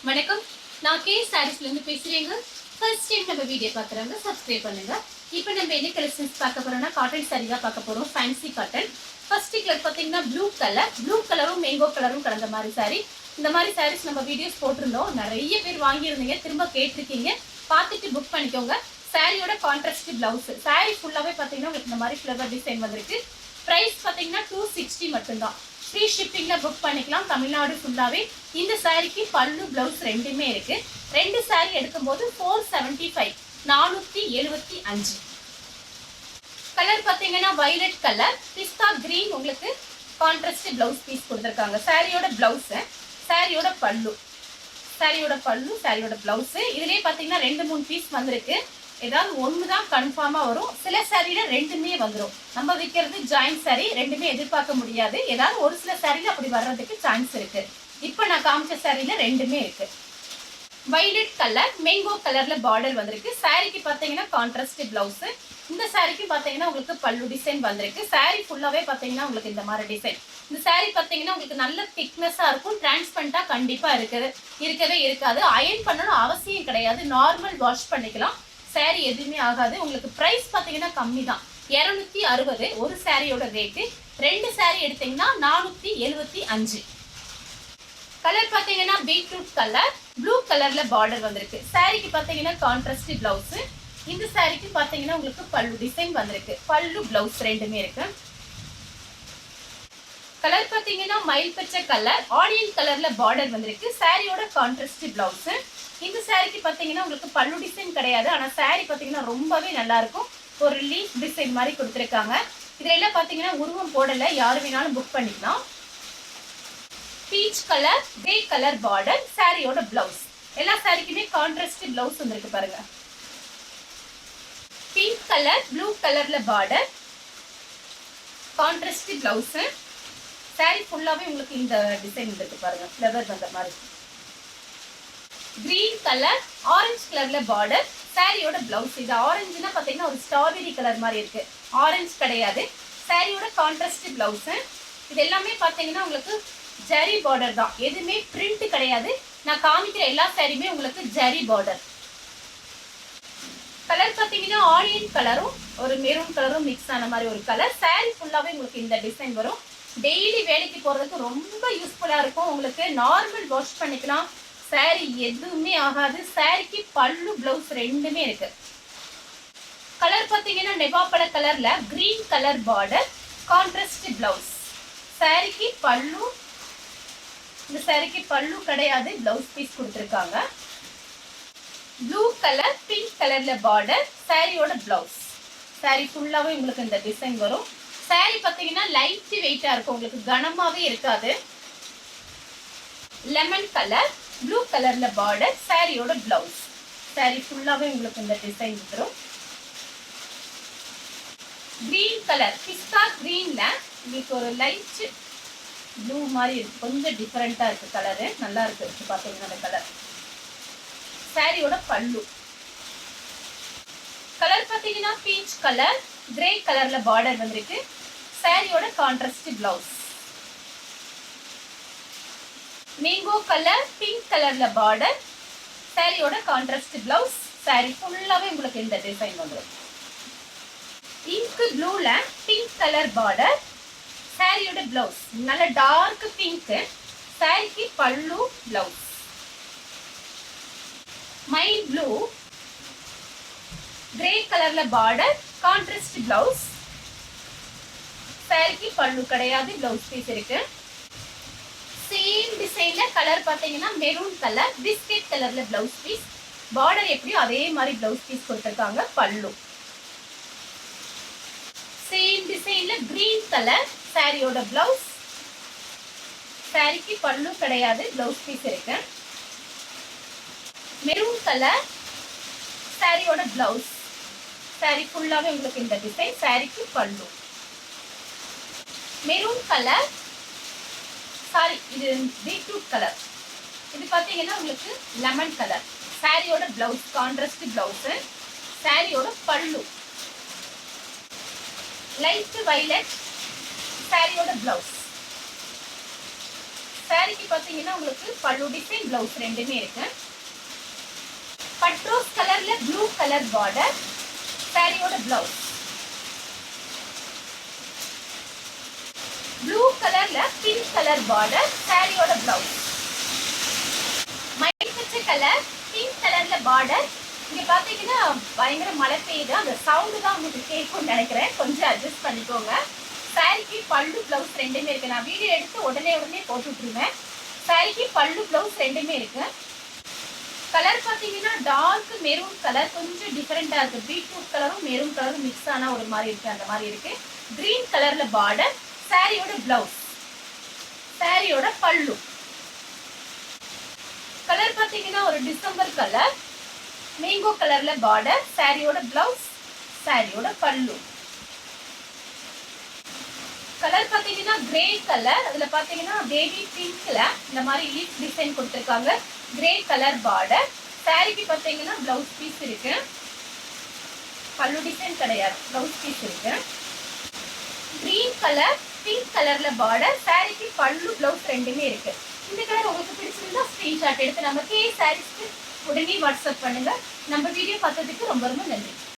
வணக்கம். நான் கே சாரீஸ்ல இருந்து பேசுறேங்க. ஃபர்ஸ்ட் டைம் நம்ம வீடியோ பார்க்குறவங்க சப்ஸ்கிரைப் பண்ணுங்க. இப்போ நம்ம என்ன கலெக்ஷன்ஸ் பார்க்க போறோம்னா காட்டன் சாரீ தான் பார்க்க போறோம். Fancy cotton. ஃபர்ஸ்ட் கலர் பார்த்தீங்கன்னா ப்ளூ கலரும் மேங்கோ கலரும் கலந்த மாதிரி சாரீ. இந்த மாதிரி சாரீஸ் நம்ம வீடியோஸ் போட்டிருந்தோம். நிறைய பேர் வாங்கியிருந்தீங்க, திரும்ப கேட்டிருக்கீங்க. பார்த்துட்டு புக் பண்ணிக்கோங்க. சாரியோட கான்ட்ராஸ்ட் பிளவுஸ். சாரீ ஃபுல்லாவே பார்த்தீங்கன்னா உங்களுக்கு இந்த மாதிரி ஃப்ளவர் டிசைன் வந்திருக்கு. ப்ரைஸ் பார்த்தீங்கன்னா 260 மட்டும்தான். ஃப்ரீ ஷிப்பிங்ல புக் பண்ணிக்கலாம் தமிழ்நாடு ஃபுல்லாவே. இந்த சாரிக்கு பல்லு பிளவுஸ் ரெண்டுமே இருக்கு. ரெண்டு சாரி எடுக்கும்போது 475 475. கலர் பார்த்தீங்கன்னா வயலட் கலர், பிஸ்தா கிரீன். உங்களுக்கு கான்ட்ராஸ்ட் பிளவுஸ் பீஸ் கொடுத்துருக்காங்க. சாரியோட பிளவுஸ், சாரியோட பல்லு, சாரியோட பிளவுஸ். இதுலயே பார்த்தீங்கன்னா 2-3 பீஸ் வந்திருக்கு. ஏதாவது ஒன்று தான் கன்ஃபார்மாக வரும். சில சாரியில ரெண்டுமே வந்துடும். நம்ம விற்கிறது ஜாயிண்ட் சாரி, ரெண்டுமே எதிர்பார்க்க முடியாது. ஏதாவது ஒரு சில சாரியில அப்படி வர்றதுக்கு சான்ஸ் இருக்கு. இப்போ நான் காமிச்ச சாரியில ரெண்டுமே இருக்கு. வைலட் கலர், மேங்கோ கலர்ல பார்டர் வந்திருக்கு. சாரிக்கு பார்த்தீங்கன்னா கான்ட்ராஸ்ட் பிளவுஸ். இந்த சாரிக்கு பார்த்தீங்கன்னா உங்களுக்கு பல்லு டிசைன் வந்திருக்கு. சாரி ஃபுல்லாவே பார்த்தீங்கன்னா உங்களுக்கு இந்த மாதிரி டிசைன். இந்த சாரி பார்த்தீங்கன்னா உங்களுக்கு நல்ல திக்னஸா இருக்கும். டிரான்ஸ்பரண்டா கண்டிப்பா இருக்கவே இருக்காது. அயன் பண்ணணும் அவசியம் கிடையாது. நார்மல் வாஷ் பண்ணிக்கலாம். சாரி எதுவுமே ஆகாது. உங்களுக்கு பிரைஸ் பார்த்தீங்கன்னா கம்மி தான், 260 ஒரு சாரியோட ரேட்டு. ரெண்டு சாரி எடுத்தீங்கன்னா 475. கலர் பார்த்தீங்கன்னா பீட்ரூட் கலர், ப்ளூ கலர்ல பார்டர் வந்திருக்கு. சாரிக்கு பார்த்தீங்கன்னா கான்ட்ராஸ்ட் பிளவுஸ். இந்த சாரிக்கு பார்த்தீங்கன்னா உங்களுக்கு பல்லு டிசைன் வந்திருக்கு. பல்லு பிளவுஸ் ரெண்டுமே இருக்கு. கலர் பார்த்தீங்கன்னா மயில் பச்சை கலர், ஆனியன் கலர்ல பார்டர் வந்திருக்கு. சாரியோட கான்ட்ராஸ்ட் பிளவுஸ். இந்த சாரிக்கு பார்த்தீங்கன்னா உங்களுக்கு பல்லு டிசைன் கிடையாது. ஆனால் சாரி பார்த்தீங்கன்னா ரொம்பவே நல்லா இருக்கும். ஒரு லீஃப் டிசைன் மாதிரி கொடுத்துருக்காங்க. இதுல எல்லாம் பார்த்தீங்கன்னா உருவம் போடல, யாரு வேணாலும் புக் பண்ணிக்கலாம். Peach colour, grey colour border, சாரியோட பிளவுஸ். எல்லா சாரிக்குமே கான்ட்ராஸ்ட் பிளவுஸ் வந்திருக்கு பாருங்க. பிங்க் கலர், ப்ளூ கலர்ல பார்டர், கான்ட்ராஸ்ட் பிளவுஸ். சாரி ஃபுல்லாவே உங்களுக்கு இந்த டிசைன் இருக்கு பாருங்க, ஃப்ளவர் வந்த மாதிரி. கிரீன் கலர், ஆரஞ்சு கலர்ல பார்டர், சாரியோட பிளவுஸ். இது ஆரஞ்சுனா பாத்தீங்கன்னா ஒரு ஸ்ட்ராபெரி கலர் மாதிரி இருக்கு, ஆரஞ்சு கிடையாது. சாரியோட கான்ட்ராஸ்ட் பிளவுஸ். இது எல்லாமே பாத்தீங்கன்னா உங்களுக்கு ஜரி பார்டர் தான், எதுவுமே பிரிண்ட் கிடையாது. நான் காமிக்கிற எல்லா சாரியுமே உங்களுக்கு ஜரி பார்டர். கலர் பாத்தீங்கன்னா ஆனியன் கலரும் ஒரு மெரூன் கலரும் மிக்ஸ் ஆன மாதிரி ஒரு கலர். சாரி ஃபுல்லாவே உங்களுக்கு இந்த டிசைன் வரும். டெய்லி வேலைக்கு போறதுக்கு ரொம்ப யூஸ்ஃபுல்லா இருக்கும். உங்களுக்கு நார்மல் வாஷ் பண்ணிக்கலாம். சாரி எதுவுமே ஆகாது. சாரிக்கு பல்லு பிளவுஸ் ரெண்டுமே இருக்கு. கலர் பாத்தீங்கன்னா நெவாப்பழ கலர்ல green colour border, contrast blouse. சாரிக்கு பல்லு, இந்த சாரிக்கு பல்லு கிடையாது, பிளவுஸ் பீஸ் கொடுத்துருக்காங்க. ப்ளூ கலர், பிங்க் கலர்ல பார்டர், சாரியோட பிளவுஸ். சாரி ஃபுல்லாவே உங்களுக்கு இந்த டிசைன் வரும். சாரி பாத்தீங்கன்னா லைட் வெயிட்டா இருக்கும், உங்களுக்கு கனமாவே இருக்காது. லெமன் கலர், ப்ளூ கலர்ல பார்டர், சாரியோட பிளவுஸ். சாரி ஃபுல்லாவே உங்களுக்கு இந்த டிசைன் வரும். கிரீன் கலர், பிஸ்தா கிரீன்ல உங்களுக்கு ஒரு லைட் ப்ளூ மாதிரி இருக்கு, கொஞ்சம் டிஃபரெண்டா இருக்கு கலரு, நல்லா இருக்கு பாத்தீங்கன்னா அந்த கலர். சாரியோட பல்லு. கலர் பாத்தீங்கன்னா பீச் கலர், கிரே கலர்ல பார்டர் வந்திருக்கு. சாரியோட contrast blouse. Mango colour, pink கலர்ல பார்டர், சாரியோட கான்ட்ராஸ்ட் பிளவுஸ். சாரி ஃபுல்லாவே உங்களுக்கு இந்த டிசைன் வந்துடும். இங்க் ப்ளூல பிங்க் கலர் பார்டர், சாரியோட பிளவுஸ் நல்ல டார்க் பிங்க். சாரிக்கு பல்லு பிளவுஸ். மைல் ப்ளூ, கிரே கலர்ல பார்டர், கான்ட்ராஸ்ட் பிளவுஸ். சாரிக்கு பல்லு கிடையாது, பிளவுஸ் பீஸ் இருக்கு. சேம் டிசைன்ல கலர் பாத்தீங்கன்னா மெரூன் கலர், பிஸ்கட் கலர்ல பிளவுஸ் பீஸ். பார்டர் எப்படியோ அதே மாதிரி பிளவுஸ் பீஸ் கொடுத்திருக்காங்க. பல்லு சேம் டிசைன்ல கிரீன் கலர், சாரியோட பிளவுஸ். சாரிக்கு பல்லு கிடையாது, பிளவுஸ் பீஸ் இருக்கு. மெரூன் கலர், சாரியோட பிளவுஸ். சாரி ஃபுல்லாவே உங்களுக்கு இந்த டிசைன். சாரிக்கு பல்லு. மெரூன் கலர், சாரி இது பீட்ரூட் கலர். இது பாத்தீங்கன்னா உங்களுக்கு லெமன் கலர். சாரியோட பிளவுஸ் கான்ட்ராஸ்ட் பிளவுஸ். சாரியோட பல்லு லைட் வயலட். சாரியோட பிளவுஸ். சாரிக்கு பாத்தீங்கன்னா உங்களுக்கு பல்லு டிசைன், பிளவுஸ் ரெண்டுமே இருக்கு. பட்ரோஸ் கலர்ல ப்ளூ கலர் பார்டர், சாரியோட பிளவுஸ். ப்ளூ கலர்ல பிங்க் கலர் பார்டர், சாரியோட பிளவுஸ். மயில் பச்சை கலர் பிங்க் கலர்ல பார்டர். இங்க பாத்தீங்கன்னா பயங்கர மழை பெய்யுது, அந்த சவுண்டு தான் உங்களுக்கு கேட்கும்னு நினைக்கிறேன், கொஞ்சம் அட்ஜஸ்ட் பண்ணிக்கோங்க. சாரிக்கு பல்லு பிளவுஸ் ரெண்டுமே இருக்கு. நான் வீடியோ எடுத்து உடனே போட்டு விட்டுருவேன். சாரிக்கு பல்லு பிளவுஸ் ரெண்டுமே இருக்கு. கலர் பாத்தீங்கன்னா டார்க் மெரூன் கலர், கொஞ்சம் டிஃபரெண்டா இருக்கு. பீட்ரூட் கலரும் மெரூன் கலரும் மிக்ஸ் ஆன ஒரு மாதிரி இருக்கு, அந்த மாதிரி இருக்கு. கிரீன் கலர்ல பார்டர், சாரியோட பிளவுஸ், சாரியோட பல்லு. கலர் பாத்தீங்கன்னா ஒரு டிசம்பர் கலர், மேங்கோ கலர்ல பார்டர், சாரியோட பிளவுஸ், சாரியோட பல்லு. கலர் பாத்தீங்கன்னா கிரே கலர், அதுல பாத்தீங்கன்னா பேபி பிங்க்ல இந்த மாதிரி லீஃப் டிசைன் கொடுத்திருக்காங்க. Grey colour border. சாரிக்கு பாத்தீங்கன்னா பிளவுஸ் பீஸ் இருக்கு, பல்லு டிசைன் கிடையாது, பிளவுஸ் பீஸ் இருக்கு. கிரீன் கலர் பிங்க் கலர்ல பார்டர், சாரிக்கு பல்லு பிளவுஸ் ரெண்டுமே இருக்கு. இந்த கலர் உங்களுக்கு பிடிச்சிருந்தா ஸ்கிரீன்ஷாட் எடுத்து நம்ம கே சாரீஸ்க்கு உடனே வாட்ஸ்அப் பண்ணுங்க. நம்ம வீடியோ பார்த்ததுக்கு ரொம்ப ரொம்ப நன்றி.